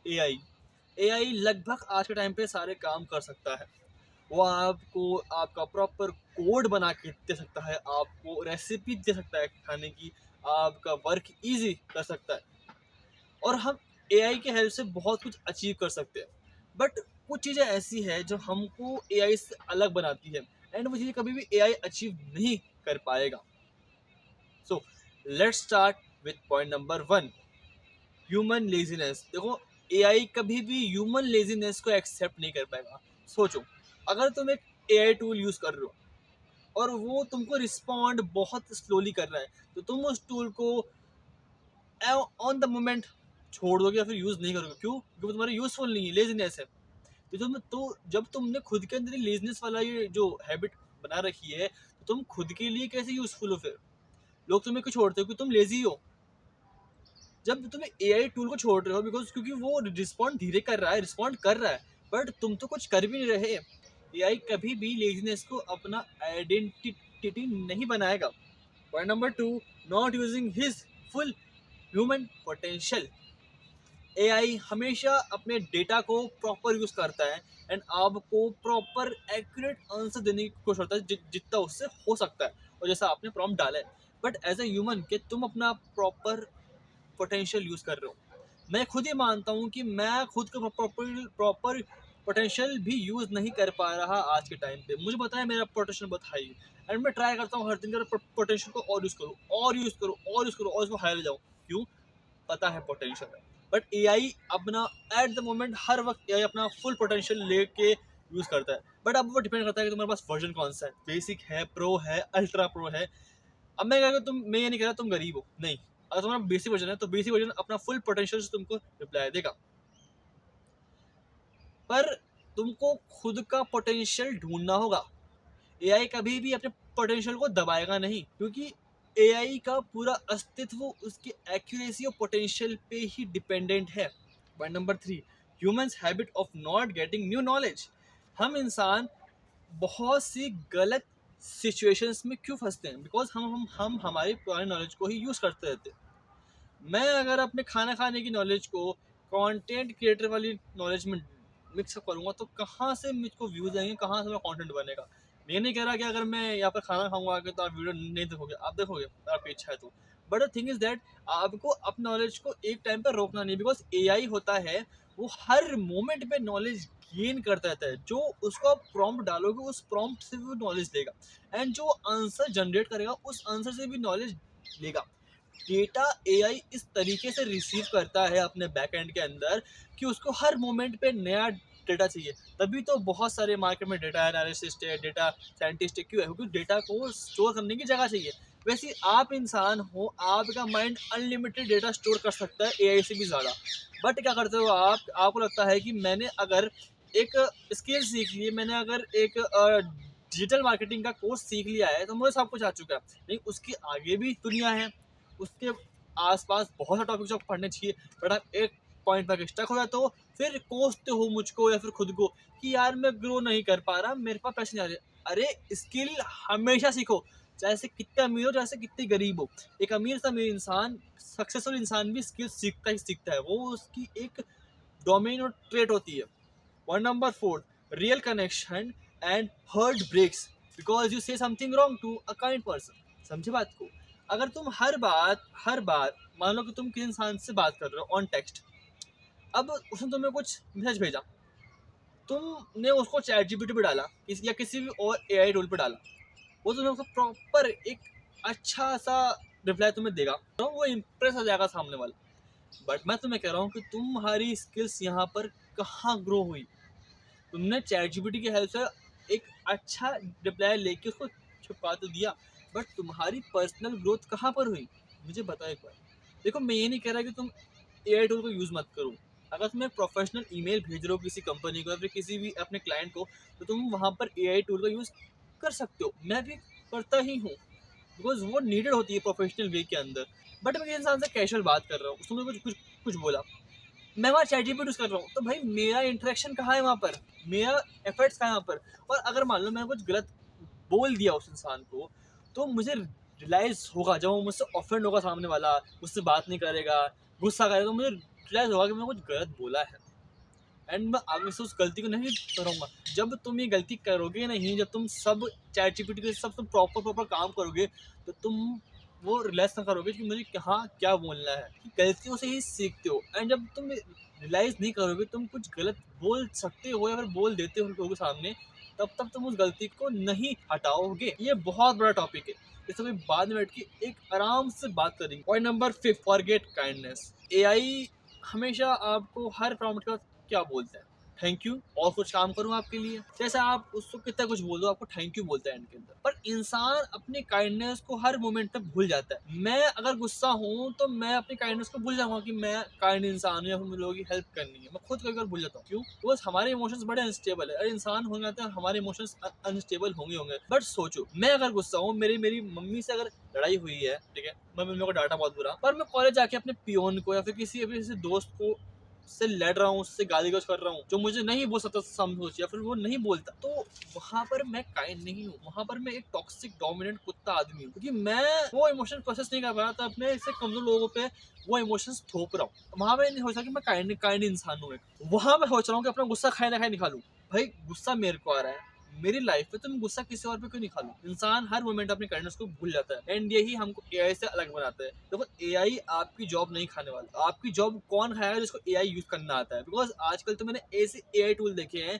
AI AI लगभग आज के टाइम पे सारे काम कर सकता है। वो आपको आपका प्रॉपर कोड बना के दे सकता है, आपको रेसिपी दे सकता है खाने की, आपका वर्क इजी कर सकता है और हम एआई के हेल्प से बहुत कुछ अचीव कर सकते हैं। बट कुछ चीज़ें ऐसी है जो हमको एआई से अलग बनाती है एंड वो चीज़ें कभी भी एआई अचीव नहीं कर पाएगा। So let's start with point number 1, human laziness. देखो, एआई कभी भी ह्यूमन लेजीनेस को एक्सेप्ट नहीं कर पाएगा। सोचो, अगर तुम एक एआई टूल यूज़ कर रहे हो और वो तुमको रिस्पॉन्ड बहुत स्लोली कर रहा है, तो तुम उस टूल को ऑन द मोमेंट छोड़ दोगे या फिर यूज़ नहीं करोगे। क्यों? क्योंकि तुम्हारा यूज़फुल नहीं है, लेजीनेस है। तो जब तुमने खुद के अंदर लेजीनेस वाला ये जो हैबिट बना रखी है, तो तुम खुद के लिए कैसे यूज़फुल हो फिर? लोग तुम्हें क्यों छोड़ते हो? कि तुम लेजी हो। जब तुम एआई टूल को छोड़ रहे हो क्योंकि वो रिस्पॉन्ड धीरे कर रहा है, बट तुम तो कुछ कर भी नहीं रहे। एआई कभी भी लेजीनेस को अपना आइडेंटिटी नहीं बनाएगा। Point number 2, not using his full human potential. AI हमेशा अपने डेटा को प्रॉपर यूज करता है एंड आपको प्रॉपर एक्यूरेट आंसर देने की कोशिश करता है जितना उससे हो सकता है और जैसा आपने प्रॉम्प्ट डाला है। बट एज ए ह्यूमन के तुम अपना प्रॉपर पोटेंशियल यूज कर रहे हो। मैं खुद ही मानता हूँ कि मैं खुद का प्रॉपर पोटेंशियल भी यूज नहीं कर पा रहा आज के टाइम पे। मुझे पता है मेरा पोटेंशियल बहुत हाई है एंड मैं ट्राई करता हूँ हर दिन पोटेंशियल को और यूज करूँ और यूज करूँ और यूज करूँ और उसको हाई ले जाऊँ। क्यों? पता है पोटेंशियल है। बट एआई अपना एट द मोमेंट हर वक्त एआई अपना फुल पोटेंशियल लेके यूज करता है। बट अब वो डिपेंड करता है कि तुम्हारे पास वर्जन कौन सा है, बेसिक है, प्रो है, अल्ट्रा प्रो है। अब मैं ये नहीं कह रहा तुम गरीब हो, नहीं। अगर तुम्हारा बेसिक वर्जन है तो बेसिक वर्जन अपना फुल पोटेंशियल से तुमको रिप्लाई देगा। पर तुमको खुद का पोटेंशियल ढूंढना होगा। एआई कभी भी अपने पोटेंशियल को दबाएगा नहीं, क्योंकि एआई का पूरा अस्तित्व उसकी एक्यूरेसी और पोटेंशियल पे ही डिपेंडेंट है। Point number 3, humans habit of not getting new knowledge. हम इंसान बहुत सी गलत सिचुएशंस में क्यों फंसते हैं? बिकॉज हम हमारी पुरानी नॉलेज को ही यूज़ करते रहते हैं। मैं अगर अपने खाना खाने की नॉलेज को कंटेंट क्रिएटर वाली नॉलेज में मिक्सअप करूँगा तो कहाँ से मुझको व्यूज़ आएंगे, कहाँ से मेरा कंटेंट बनेगा? मैं नहीं कह रहा कि अगर मैं यहाँ पर खाना खाऊंगा आके तो आप वीडियो नहीं देखोगे, आप देखोगे अगर आपकी इच्छा है तो। But the thing is that आपको अपनी नॉलेज को एक टाइम पर रोकना नहीं, बिकॉज एआई होता है वो हर मोमेंट पे नॉलेज गेन करता रहता है। जो उसको आप प्रॉम्प्ट डालोगे उस प्रॉम्प्ट से भी वो नॉलेज लेगा एंड जो आंसर जनरेट करेगा उस आंसर से भी नॉलेज लेगा। डेटा एआई इस तरीके से रिसीव करता है अपने बैक एंड के अंदर कि उसको हर मोमेंट पे नया डेटा चाहिए। तभी तो बहुत सारे मार्केट में डेटा एनालिसिस्ट है, डेटा साइंटिस्ट है। क्यों है? क्योंकि डेटा को स्टोर करने की जगह चाहिए। वैसे आप इंसान हो, आपका माइंड अनलिमिटेड डेटा स्टोर कर सकता है एआई से भी ज़्यादा। बट क्या करते हो आप? आपको लगता है कि मैंने अगर एक स्किल सीख ली, मैंने अगर एक डिजिटल मार्केटिंग का कोर्स सीख लिया है तो मुझे सब कुछ आ चुका है। नहीं, उसके आगे भी दुनिया है, उसके आसपास बहुत सारे टॉपिक्स आपको पढ़ने चाहिए। बट आप एक पॉइंट पर स्टक हो जाए तो फिर कोसते हो मुझको या फिर खुद को कि यार मैं ग्रो नहीं कर पा रहा, मेरे पास पैसे नहीं आ रहे। अरे स्किल हमेशा सीखो, चाहे से कितने अमीर हो, चाहे से कितने गरीब हो। एक अमीर से अमीर इंसान, सक्सेसफुल इंसान भी स्किल सीखता ही सीखता है। वो उसकी एक डोमेन और ट्रेट होती है। Point number 4, real connection and heart breaks because you say something wrong to a kind person. समझे बात को? अगर तुम हर बार मान लो कि तुम किसी इंसान से बात कर रहे हो ऑन टेक्स्ट, अब उसने तुम्हें कुछ मैसेज भेजा, तुमने उसको चैट जीपीटी पे डाला या किसी भी और एआई टूल पे डाला, वो तुम्हें उसको प्रॉपर एक अच्छा सा रिप्लाई तुम्हें देगा, तो वो इम्प्रेस हो जाएगा सामने वाला। बट मैं तुम्हें कह रहा हूँ कि तुम्हारी स्किल्स यहाँ पर कहाँ ग्रो हुई? तुमने चैट जीपीटी की हेल्प से एक अच्छा रिप्लाई लेके उसको छुपा तो दिया, बट तुम्हारी पर्सनल ग्रोथ कहाँ पर हुई? मुझे बताओ एक बार। देखो, मैं ये नहीं कह रहा कि तुम एआई टूल को यूज़ मत करो। अगर तुम एक प्रोफेशनल ईमेल भेज रहे हो किसी कंपनी को या फिर किसी भी अपने क्लाइंट को, तो तुम वहाँ पर एआई टूल का यूज़ कर सकते हो। मैं भी करता ही हूँ, बिकॉज वो नीडेड होती है प्रोफेशनल वे के अंदर। बट मैं किसी इंसान से कैजुअल बात कर रहा हूँ, उसने कुछ कुछ कुछ बोला, मैं वहाँ चैट जीपीटी यूज़ कर रहा हूँ, तो भाई मेरा इंटरेक्शन कहाँ है वहाँ पर? मेरा एफर्ट्स कहाँ है वहाँ पर? और अगर मान लो मैंने कुछ गलत बोल दिया उस इंसान को, तो मुझे रियलाइज़ होगा, जब वो मुझसे ऑफेंड होगा, सामने वाला मुझसे बात नहीं करेगा, गुस्सा करेगा, तो मुझे रियलाइज होगा कि मैंने कुछ गलत बोला है, एंड मैं आगे से उस गलती को नहीं करूँगा। जब तुम ये गलती करोगे नहीं, जब तुम सब चैट जीपीटी के सब तुम प्रॉपर काम करोगे, तो तुम वो रियलाइज ना करोगे कि मुझे कहाँ क्या बोलना है। कि गलतियों से ही सीखते हो, एंड जब तुम रियलाइज नहीं करोगे तुम कुछ गलत बोल सकते हो या फिर बोल देते हो लोगों के सामने, तब तक तुम उस गलती को नहीं हटाओगे। ये बहुत बड़ा टॉपिक है, इस समय बाद में बैठ के एक आराम से बात करेंगे। Point number 5, forget kindness. AI हमेशा आपको हर प्रॉम्प्ट के बाद क्या बोलता है? थैंक यू, और कुछ काम करूँ आपके लिए। जैसे आप उसको कितना कुछ बोल दो, आपको थैंक यू बोलता है एंड के अंदर। पर इंसान अपनी काइंडनेस को हर मोमेंट पे भूल जाता है। मैं अगर गुस्सा हूँ तो मैं अपनी काइंडनेस को भूल जाऊंगा कि मैं काइंड इंसान हूँ या फिर मुझे लोगों की हेल्प करनी है। मैं खुद कई बार भूल जाता हूँ। क्यों? बिकॉज हमारे इमोशंस बड़े अनस्टेबल है। अरे इंसान हो जाते हैं, हमारे इमोशंस अनस्टेबल होंगे। बट सोचो, मैं अगर गुस्सा हूँ, मेरी मम्मी से अगर लड़ाई हुई है, ठीक है, मैं मम्मी को डांटा बहुत बुरा, पर मैं कॉलेज जाके अपने पियोन को या फिर किसी अपने दोस्त को से लड़ रहा हूँ, उससे गाली गलौज कर रहा हूँ, जो मुझे नहीं बोल सकता समझ, या फिर वो नहीं बोलता, तो वहां पर मैं काइंड नहीं हूँ। वहां पर मैं एक टॉक्सिक डोमिनेंट कुत्ता आदमी हूँ, क्योंकि मैं वो इमोशन प्रोसेस नहीं कर पा रहा था। अपने इससे कमजोर लोगों पे वो इमोशंस थोप रहा हूँ। वहां पे नहीं सोच रहा कि मैं काइंड इंसान हूँ। वहां मैं सोच रहा हूँ कि अपना गुस्सा खाए ना खाए निकालू। भाई गुस्सा मेरे को आ रहा है मेरी लाइफ में, तो मैं गुस्सा किसी और पे क्यों निकालू? इंसान हर मोमेंट अपनी काइंडनेस को भूल जाता है, एंड यही हमको एआई से अलग बनाता है। देखो, एआई आपकी जॉब नहीं खाने वाला। आपकी जॉब कौन खाएगा? जिसको एआई यूज करना आता है। बिकॉज आजकल तो मैंने ऐसे एआई टूल देखे हैं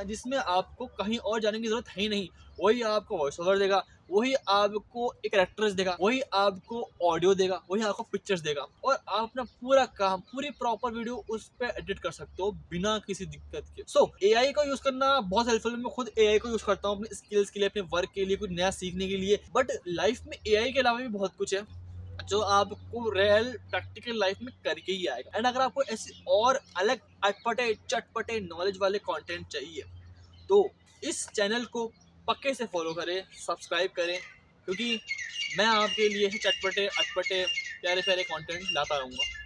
जिसमें आपको कहीं और जाने की जरूरत है ही नहीं। वही आपको वॉइस ओवर देगा, वही आपको एक कैरेक्टर्स देगा, वही आपको ऑडियो देगा, वही आपको पिक्चर्स देगा, और आप अपना पूरा काम, पूरी प्रॉपर वीडियो उस पर एडिट कर सकते हो बिना किसी दिक्कत के। सो एआई को यूज करना बहुत हेल्पफुल है। मैं खुद एआई को यूज करता हूँ अपने स्किल्स के लिए, अपने वर्क के लिए, कुछ नया सीखने के लिए। बट लाइफ में एआई के अलावा भी बहुत कुछ है जो आपको रियल प्रैक्टिकल लाइफ में करके ही आएगा। एंड अगर आपको ऐसे और अलग अटपटे चटपटे नॉलेज वाले कंटेंट चाहिए, तो इस चैनल को पक्के से फॉलो करें, सब्सक्राइब करें, क्योंकि मैं आपके लिए चटपटे अटपटे प्यारे प्यारे कंटेंट लाता रहूँगा।